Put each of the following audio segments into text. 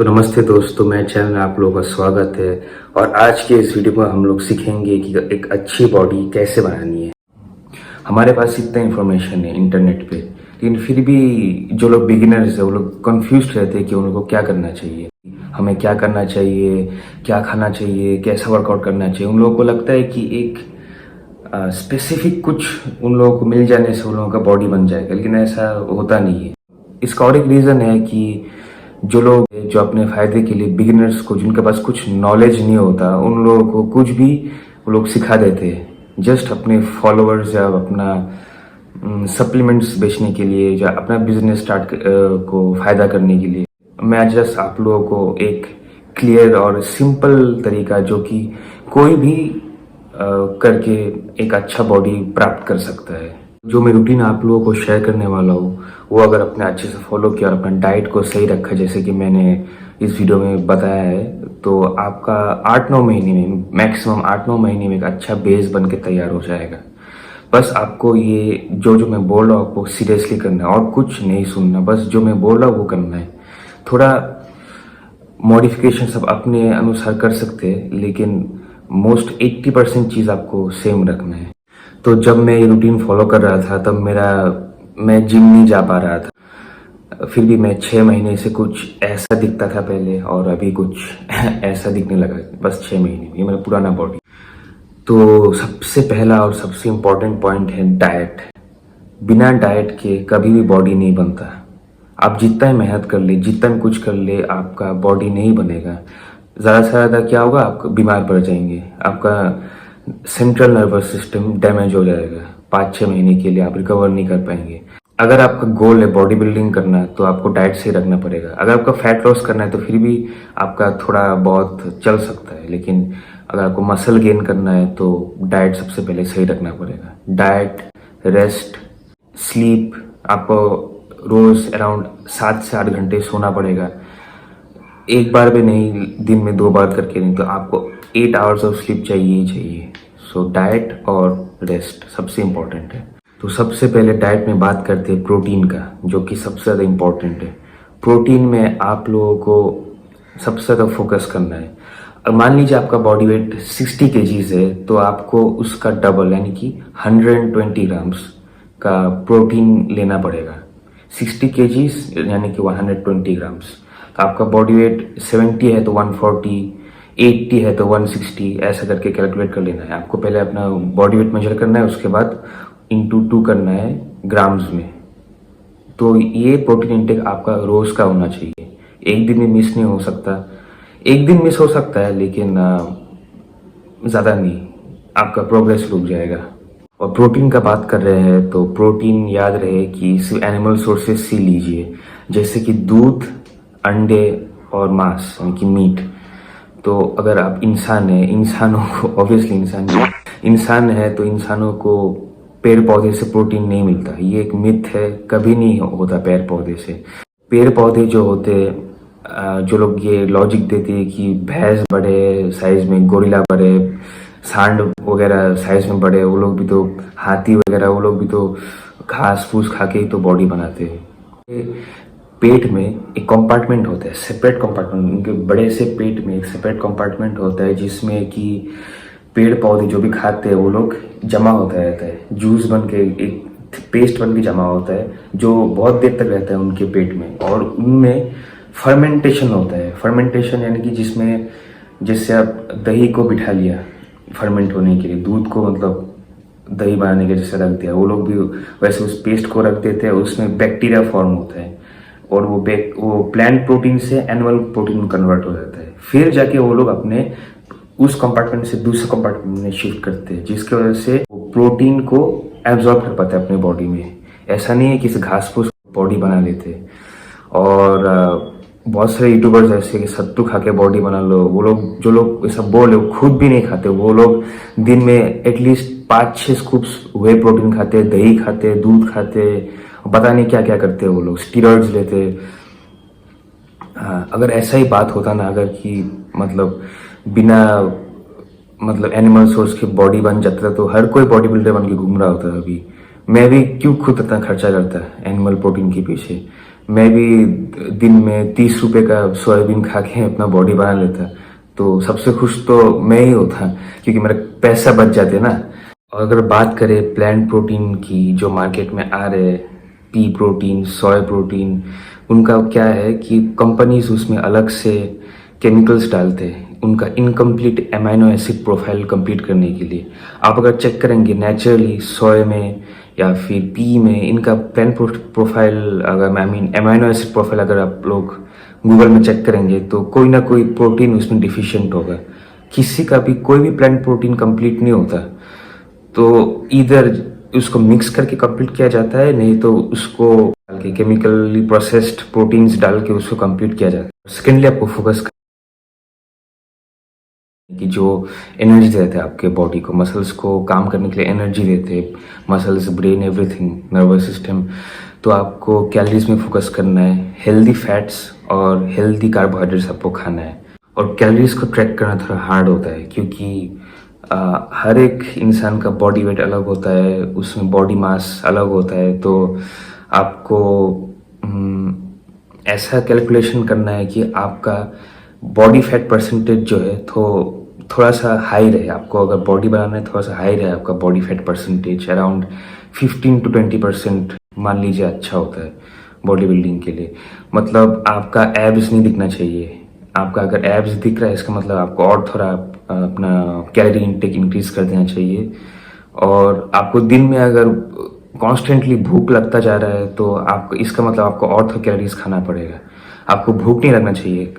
तो नमस्ते दोस्तों, मेरे चैनल में आप लोगों का स्वागत है। और आज के इस वीडियो में हम लोग सीखेंगे कि एक अच्छी बॉडी कैसे बनानी है। हमारे पास इतना इन्फॉर्मेशन है इंटरनेट पे, लेकिन फिर भी जो लोग बिगिनर्स है वो लोग कंफ्यूज रहते हैं कि उन लोगों को क्या करना चाहिए, हमें क्या करना चाहिए, क्या खाना चाहिए, कैसा वर्कआउट करना चाहिए। उन लोगों को लगता है कि एक स्पेसिफिक कुछ उन लोगों को मिल जाने से उन लोगों का बॉडी बन जाएगा, लेकिन ऐसा होता नहीं है। इसका और एक रीज़न है कि जो लोग जो अपने फ़ायदे के लिए बिगिनर्स को, जिनके पास कुछ नॉलेज नहीं होता, उन लोगों को कुछ भी वो लोग सिखा देते हैं जस्ट अपने फॉलोअर्स या अपना सप्लीमेंट्स बेचने के लिए या अपना बिजनेस स्टार्ट को फ़ायदा करने के लिए। मैं आज जस्ट आप लोगों को एक क्लियर और सिंपल तरीका जो कि कोई भी करके एक अच्छा बॉडी प्राप्त कर सकता है, जो मैं रूटीन आप लोगों को शेयर करने वाला हूँ, वो अगर अपने अच्छे से फॉलो किया और अपना डाइट को सही रखा जैसे कि मैंने इस वीडियो में बताया है, तो आपका 8-9 महीने में, मैक्सिमम 8-9 महीने में एक अच्छा बेस बन के तैयार हो जाएगा। बस आपको ये जो मैं बोल रहा हूँ आपको सीरियसली करना है और कुछ नहीं सुनना। बस जो मैं बोल रहा हूँ वो करना है। थोड़ा मॉडिफिकेशन सब अपने अनुसार कर सकते हैं, लेकिन मोस्ट 80% चीज़ आपको सेम रखना है। तो जब मैं ये रूटीन फॉलो कर रहा था तब मैं जिम नहीं जा पा रहा था। फिर भी मैं 6 महीने से कुछ ऐसा दिखता था पहले, और अभी कुछ ऐसा दिखने लगा बस 6 महीने में। ये मेरा पुराना बॉडी। तो सबसे पहला और सबसे इम्पोर्टेंट पॉइंट है डाइट। बिना डाइट के कभी भी बॉडी नहीं बनता। आप जितना ही मेहनत कर ले, जितना भी कुछ कर ले, आपका बॉडी नहीं बनेगा। ज़्यादा से ज़्यादा क्या होगा, आप बीमार पड़ जाएंगे, आपका सेंट्रल नर्वस सिस्टम डैमेज हो जाएगा। 5-6 महीने के लिए आप रिकवर नहीं कर पाएंगे। अगर आपका गोल है बॉडी बिल्डिंग करना, तो आपको डाइट सही रखना पड़ेगा। अगर आपका फैट लॉस करना है तो फिर भी आपका थोड़ा बहुत चल सकता है, लेकिन अगर आपको मसल गेन करना है तो डाइट सबसे पहले सही रखना पड़ेगा। डाइट, रेस्ट, स्लीप, आपको रोज़ अराउंड 7 से 8 घंटे सोना पड़ेगा। एक बार भी नहीं, दिन में 2 बार करके नहीं, तो आपको 8 आवर्स ऑफ स्लीप चाहिए ही चाहिए। सो डाइट और रेस्ट सबसे इम्पोर्टेंट है। तो सबसे पहले डाइट में बात करते हैं प्रोटीन का, जो कि सबसे ज़्यादा इम्पोर्टेंट है। प्रोटीन में आप लोगों को सबसे ज़्यादा फोकस करना है। अब मान लीजिए आपका बॉडी वेट 60 kgs है, तो आपको उसका डबल यानी कि 120 ग्राम्स का प्रोटीन लेना पड़ेगा। 60 kgs यानी कि 120 ग्राम्स। तो आपका बॉडी वेट 70 है तो 140, 80 है तो 160, ऐसा करके कैलकुलेट कर लेना है। आपको पहले अपना बॉडी वेट मेजर करना है, उसके बाद इंटू 2 करना है ग्राम्स में। तो ये प्रोटीन इंटेक आपका रोज का होना चाहिए। एक दिन में मिस नहीं हो सकता। एक दिन मिस हो सकता है, लेकिन ज़्यादा नहीं, आपका प्रोग्रेस रुक जाएगा। और प्रोटीन का बात कर रहे हैं तो प्रोटीन याद रहे कि सिर्फ एनिमल सोर्सेज से लीजिए, जैसे कि दूध, अंडे और मांस यानी कि मीट। तो अगर आप इंसान हैं, इंसानों को ऑब्वियसली इंसान है तो इंसानों को पेड़ पौधे से प्रोटीन नहीं मिलता। ये एक मिथ है, कभी नहीं होता पेड़ पौधे से। पेड़ पौधे जो होते, जो लोग ये लॉजिक देते हैं कि भैंस बड़े साइज में, गोरिल्ला बड़े, सांड वगैरह साइज में बड़े, वो लोग भी तो, हाथी वगैरह वो लोग भी तो घास फूस खा के ही तो बॉडी बनाते हैं। पेट में एक कंपार्टमेंट होता है, सेपरेट कंपार्टमेंट। उनके बड़े से पेट में एक सेपरेट कंपार्टमेंट होता है, जिसमें कि पेड़ पौधे जो भी खाते हैं वो लोग जमा होता रहता है। जूस बन के, एक पेस्ट बन के जमा होता है, जो बहुत देर तक रहता है उनके पेट में। और उनमें फर्मेंटेशन होता है। फर्मेंटेशन यानी कि जिसमें, जैसे आप दही को बिठा लिया फर्मेंट होने के लिए, दूध को मतलब दही बनाने के जैसे रख दिया, वो लोग भी वैसे उस पेस्ट को रख देते हैं। उसमें बैक्टीरिया फॉर्म होता है और वो प्लांट प्रोटीन से एनिमल प्रोटीन में कन्वर्ट हो जाता है। फिर जाके वो लोग अपने उस कंपार्टमेंट से दूसरे कंपार्टमेंट में शिफ्ट करते हैं, जिसकी वजह से वो प्रोटीन को एब्जॉर्ब कर पाते हैं अपने बॉडी में। ऐसा नहीं है कि घास फूस बॉडी बना लेते। और बहुत सारे यूट्यूबर्स ऐसे कि सत्तू खा के बॉडी बना लो, वो लोग, जो लोग ये सब बोले, वो खुद भी नहीं खाते। वो लोग दिन में एटलीस्ट 5-6 स्कूप्स वे प्रोटीन खाते, दही खाते, दूध खाते, पता नहीं क्या क्या करते हैं वो लोग, स्टीरॉइड्स लेते। अगर ऐसा ही बात होता ना, अगर कि मतलब बिना मतलब एनिमल सोर्स की बॉडी बन जाता था, तो हर कोई बॉडी बिल्डर बन के घूम रहा होता। अभी मैं भी क्यों खुद इतना खर्चा करता एनिमल प्रोटीन के पीछे। मैं भी दिन में 30 रुपए का सोयाबीन खा के अपना बॉडी बना लेता, तो सबसे खुश तो मैं ही होता, क्योंकि मेरा पैसा बच जाते ना। और अगर बात करें प्लांट प्रोटीन की जो मार्केट में आ रहे हैं, पी प्रोटीन, सोय प्रोटीन, उनका क्या है कि कंपनीज उसमें अलग से केमिकल्स डालते हैं उनका incomplete amino acid profile complete करने के लिए। आप अगर चेक करेंगे नेचुरली सोय में या फिर पी में इनका प्लांट प्रोफाइल, अगर I mean amino acid profile अगर आप लोग गूगल में चेक करेंगे तो कोई ना कोई प्रोटीन उसमें डिफिशिएंट होगा। किसी का भी कोई भी प्लांट प्रोटीन कंप्लीट नहीं होता, तो इधर उसको मिक्स करके कंप्लीट किया जाता है, नहीं तो उसको डाल के केमिकली प्रोसेस्ड प्रोटीन्स डाल के उसको कंप्लीट किया जाता है। सेकेंडली आपको फोकस कि जो एनर्जी देते हैं आपके बॉडी को, मसल्स को काम करने के लिए एनर्जी देते हैं, muscles, brain, everything, nervous system. तो आपको कैलोरीज में फोकस करना है, हेल्दी फैट्स और हेल्दी कार्बोहाइड्रेट्स आपको खाना है। और कैलोरीज को ट्रैक करना थोड़ा हार्ड होता है, क्योंकि हर एक इंसान का बॉडी वेट अलग होता है, उसमें बॉडी मास अलग होता है। तो आपको ऐसा कैलकुलेशन करना है कि आपका बॉडी फैट परसेंटेज जो है तो थोड़ा सा हाई रहे। आपको अगर बॉडी बनाना है थोड़ा सा हाई रहे आपका body fat percentage, around 15 to 20% मान लीजिए, अच्छा होता है बॉडी बिल्डिंग के लिए। मतलब आपका एब्स नहीं दिखना चाहिए। आपका अगर एब्स दिख रहा है इसका मतलब आपको और थोड़ा अपना कैलोरी इंटेक इंक्रीज कर देना चाहिए। और आपको दिन में अगर कॉन्स्टेंटली भूख लगता जा रहा है तो आपको इसका मतलब आपको और थोड़ा कैलोरीज खाना पड़ेगा। आपको भूख नहीं लगना चाहिए,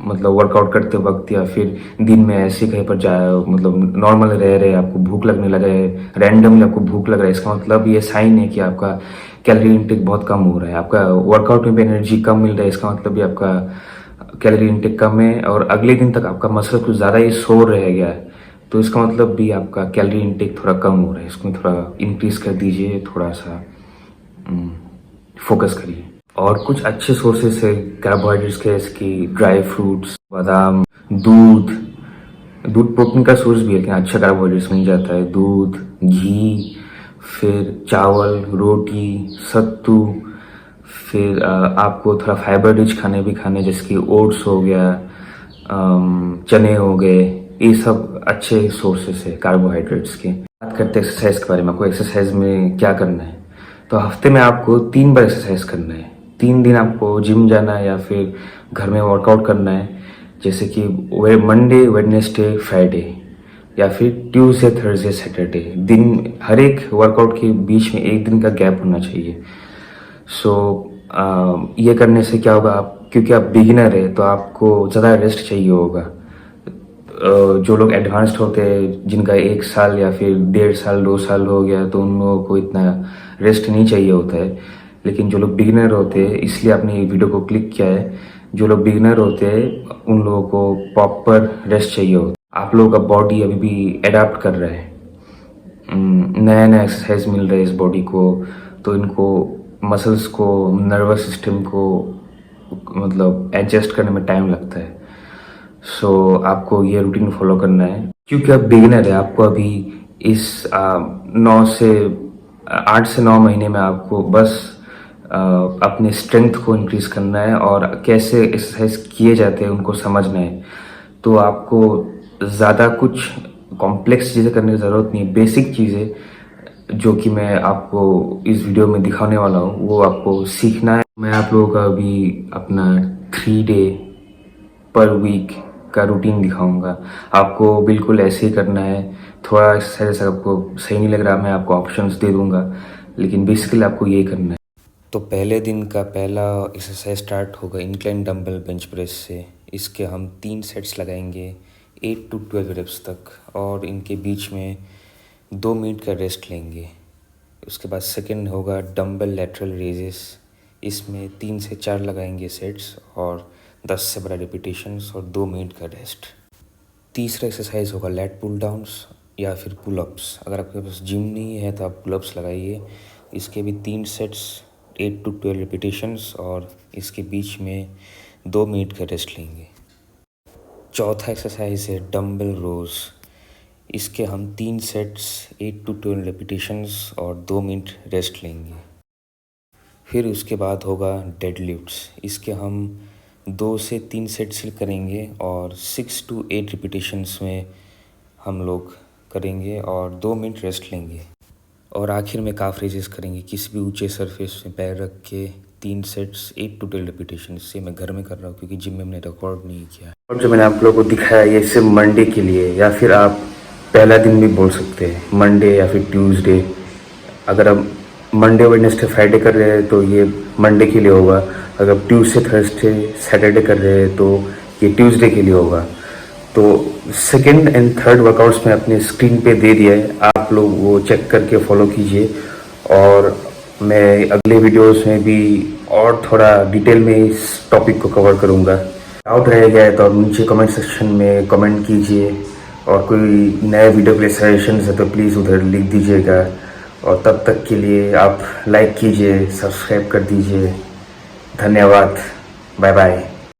मतलब वर्कआउट करते वक्त या फिर दिन में ऐसे कहीं पर जाए, मतलब नॉर्मल रह रहे आपको भूख लगने लगा है, रैंडमली आपको भूख लग रहा है, इसका मतलब ये साइन है कि आपका कैलोरी इंटेक बहुत कम हो रहा है, आपका वर्कआउट में भी एनर्जी कम मिल रहा है, इसका मतलब भी आपका कैलोरी इंटेक कम है। और अगले दिन तक आपका मसल कुछ ज़्यादा ही सोर रह गया है, तो इसका मतलब भी आपका कैलोरी इंटेक थोड़ा कम हो रहा है। इसमें थोड़ा इंक्रीज कर दीजिए, थोड़ा सा फोकस करिए। और कुछ अच्छे सोर्सेस है कार्बोहाइड्रेट्स के, इसकी ड्राई फ्रूट्स, बादाम, दूध। दूध प्रोटीन का सोर्स भी है, लेकिन अच्छा कार्बोहाइड्रेट्स मिल जाता है। दूध, घी, फिर चावल, रोटी, सत्तू, फिर आपको थोड़ा फाइबर रिच खाने भी खाने, जैसे कि ओट्स हो गया, चने हो गए, ये सब अच्छे सोर्सेस है कार्बोहाइड्रेट्स के। बात करते हैं एक्सरसाइज के बारे में। आपको एक्सरसाइज में क्या करना है, तो हफ्ते में आपको 3 बार एक्सरसाइज करना है। 3 दिन आपको जिम जाना है या फिर घर में वर्कआउट करना है, जैसे कि मंडे, वेडनेसडे, फ्राइडे, या फिर ट्यूसडे, थर्सडे, सैटरडे। दिन हर एक वर्कआउट के बीच में एक दिन का गैप होना चाहिए। सो ये करने से क्या होगा, आप क्योंकि आप बिगिनर है तो आपको ज़्यादा रेस्ट चाहिए होगा। जो लोग एडवांस्ड होते हैं, जिनका 1 साल या फिर 1.5 साल, 2 साल हो गया, तो उन लोगों को इतना रेस्ट नहीं चाहिए होता है। लेकिन जो लोग बिगिनर होते हैं, इसलिए आपने ये वीडियो को क्लिक किया है, जो लोग बिगिनर होते हैं उन लोगों को प्रॉपर रेस्ट चाहिए होता है। आप लोगों का बॉडी अभी भी अडाप्ट कर रहा है, नया नया एक्सरसाइज मिल रहा है इस बॉडी को, तो इनको मसल्स को, नर्वस सिस्टम को मतलब एडजस्ट करने में टाइम लगता है। सो आपको ये रूटीन फॉलो करना है, क्योंकि आप बिगिनर है। आपको अभी इस 8 से 9 महीने में आपको बस अपने स्ट्रेंथ को इंक्रीज करना है और कैसे एक्सरसाइज किए जाते हैं उनको समझना है। तो आपको ज़्यादा कुछ कॉम्प्लेक्स चीज़ें करने की ज़रूरत नहीं है। बेसिक चीज़ें जो कि मैं आपको इस वीडियो में दिखाने वाला हूँ वो आपको सीखना है। मैं आप लोगों का अभी अपना 3 डे पर वीक का रूटीन दिखाऊंगा। आपको बिल्कुल ऐसे ही करना है। थोड़ा एक्सरसाइज आपको सही नहीं लग रहा, मैं आपको ऑप्शंस दे दूंगा, लेकिन बेसिकली आपको ये करना है। तो पहले दिन का पहला एक्सरसाइज स्टार्ट होगा इंक्लाइन डंबल बेंच प्रेस से। इसके हम 3 सेट्स लगाएंगे 8 to 12 रेप्स तक, और इनके बीच में 2 मिनट का रेस्ट लेंगे। उसके बाद सेकंड होगा डंबल लैटरल रेजेस। इसमें 3 से 4 लगाएंगे सेट्स और 10 से 12 रिपीटेशंस और 2 मिनट का रेस्ट। तीसरा एक्सरसाइज होगा लैट पुल डाउन्स या फिर पुलअप्स। अगर आपके पास जिम नहीं है तो आप पुलअप्स लगाइए। इसके भी 3 सेट्स 8 to 12 रिपीटेशंस और इसके बीच में 2 मिनट का रेस्ट लेंगे। चौथा एक्सरसाइज है डंबल रोज। इसके हम 3 सेट्स 8 to 12 रिपीटेशंस और 2 मिनट रेस्ट लेंगे। फिर उसके बाद होगा डेडलिफ्ट्स। इसके हम 2 से 3 सेट्स करेंगे और 6 to 8 रिपीटेशंस में हम लोग करेंगे और 2 मिनट रेस्ट लेंगे। और आखिर में काफ रेजेस करेंगे किसी भी ऊंचे सरफेस में पैर रख के 3 सेट्स 8 to 10 रिपीटेशन से। मैं घर में कर रहा हूँ क्योंकि जिम में मैंने रिकॉर्ड नहीं किया। और जो मैंने आप लोगों को दिखाया ये सिर्फ मंडे के लिए, या फिर आप पहला दिन भी बोल सकते हैं, मंडे या फिर ट्यूसडे। अगर आप मंडे वेडनेसडे फ्राइडे कर रहे हैं तो ये मंडे के लिए होगा। अगर आप ट्यूसडे थर्सडे सैटरडे कर रहे हैं तो ये ट्यूसडे के लिए होगा। तो सेकंड एंड थर्ड वर्कआउट्स में अपने स्क्रीन पे दे दिया है, आप लोग वो चेक करके फॉलो कीजिए। और मैं अगले वीडियोस में भी और थोड़ा डिटेल में इस टॉपिक को कवर करूँगा। डाउट रह गया है तो आप नीचे कमेंट सेक्शन में कमेंट कीजिए, और कोई नए वीडियो के लिए सजेशन है तो प्लीज़ उधर लिख दीजिएगा। और तब तक के लिए आप लाइक कीजिए, सब्सक्राइब कर दीजिए। धन्यवाद, बाय बाय।